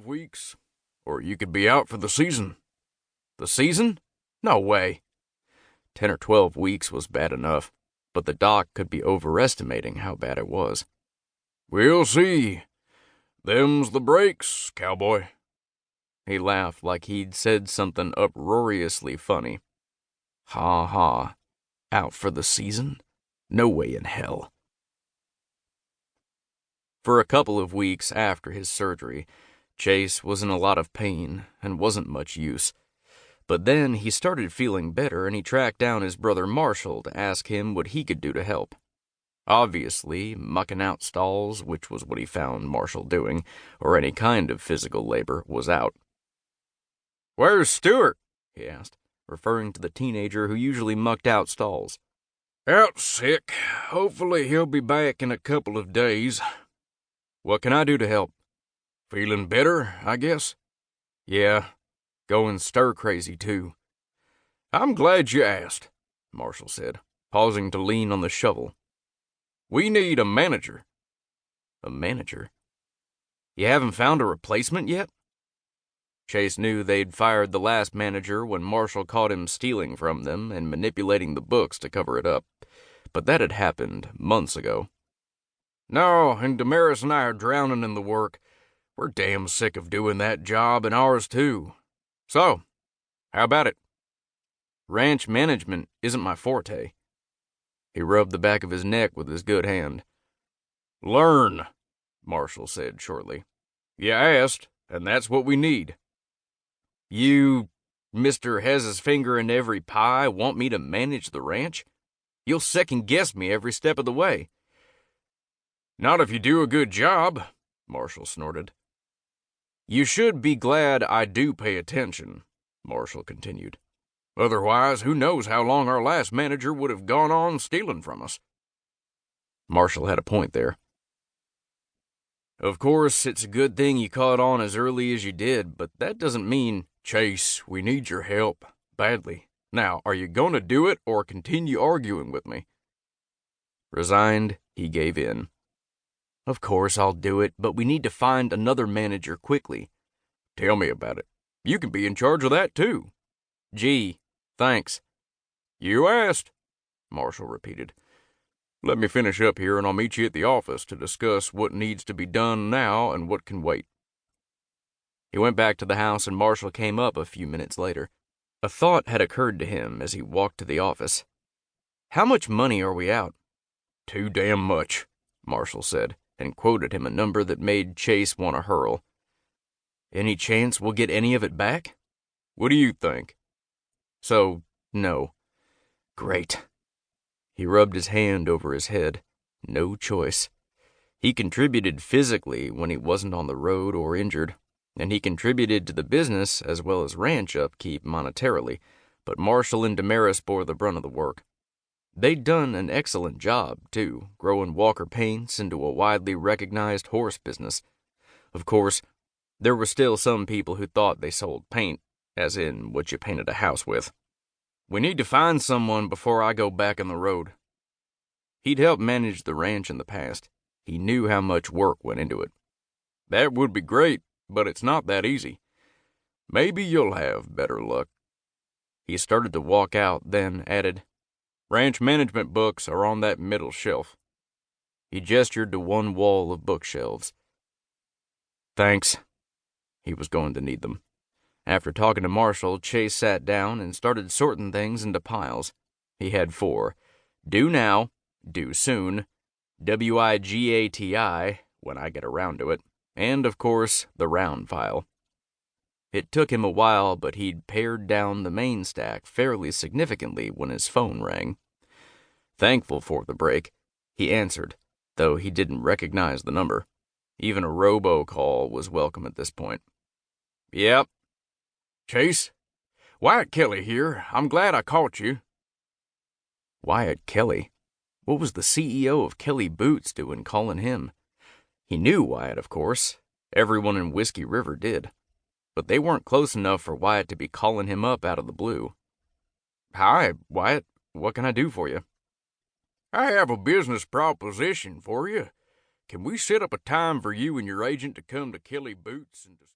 weeks, or you could be out for the season." "The season? No way." 10 or 12 weeks was bad enough, but the doc could be overestimating how bad it was. "We'll see. Them's the breaks, cowboy." He laughed like he'd said something uproariously funny. "Ha ha. Out for the season? No way in hell." For a couple of weeks after his surgery, Chase was in a lot of pain and wasn't much use. But then he started feeling better, and he tracked down his brother Marshall to ask him what he could do to help. Obviously, mucking out stalls, which was what he found Marshall doing, or any kind of physical labor, was out. "Where's Stewart?" he asked, referring to the teenager who usually mucked out stalls. "Out sick. Hopefully he'll be back in a couple of days." "What can I do to help?" "Feeling better, I guess?" "Yeah. Going stir-crazy, too." "I'm glad you asked," Marshall said, pausing to lean on the shovel. "We need a manager." "A manager? You haven't found a replacement yet?" Chase knew they'd fired the last manager when Marshall caught him stealing from them and manipulating the books to cover it up, but that had happened months ago. "No, and Damaris and I are drowning in the work. We're damn sick of doing that job, and ours too. So, how about it?" "Ranch management isn't my forte." He rubbed the back of his neck with his good hand. "Learn," Marshall said shortly. "You asked, and that's what we need." "You, Mr. Has his finger in every pie, want me to manage the ranch? You'll second-guess me every step of the way." "Not if you do a good job," Marshall snorted. "You should be glad I do pay attention," Marshall continued. "Otherwise, who knows how long our last manager would have gone on stealing from us." Marshall had a point there. "Of course, it's a good thing you caught on as early as you did, but that doesn't mean—" "Chase, we need your help, badly. Now, are you going to do it or continue arguing with me?" Resigned, he gave in. "Of course I'll do it, but we need to find another manager quickly." "Tell me about it. You can be in charge of that, too." "Gee, thanks." "You asked," Marshall repeated. "Let me finish up here, and I'll meet you at the office to discuss what needs to be done now and what can wait." He went back to the house, and Marshall came up a few minutes later. A thought had occurred to him as he walked to the office. "How much money are we out?" "Too damn much," Marshall said, and quoted him a number that made Chase want to hurl. "Any chance we'll get any of it back?" "What do you think?" "So, no." "Great." He rubbed his hand over his head. No choice. He contributed physically when he wasn't on the road or injured, and he contributed to the business as well as ranch upkeep monetarily, but Marshall and Damaris bore the brunt of the work. They'd done an excellent job, too, growing Walker paints into a widely recognized horse business. Of course, there were still some people who thought they sold paint, as in what you painted a house with. "We need to find someone before I go back on the road." He'd helped manage the ranch in the past. He knew how much work went into it. "That would be great, but it's not that easy. Maybe you'll have better luck." He started to walk out, then added, "Ranch management books are on that middle shelf." He gestured to one wall of bookshelves. "Thanks." He was going to need them. After talking to Marshall, Chase sat down and started sorting things into piles. He had 4. Due now, due soon, WIGATI, when I get around to it, and, of course, the round file. It took him a while, but he'd pared down the main stack fairly significantly when his phone rang. Thankful for the break, he answered, though he didn't recognize the number. Even a robocall was welcome at this point. "Yep." "Chase? Wyatt Kelly here. I'm glad I caught you." Wyatt Kelly? What was the CEO of Kelly Boots doing calling him? He knew Wyatt, of course. Everyone in Whiskey River did. But they weren't close enough for Wyatt to be calling him up out of the blue. "Hi, Wyatt. What can I do for you?" "I have a business proposition for you. Can we set up a time for you and your agent to come to Kelly Boots and discuss?"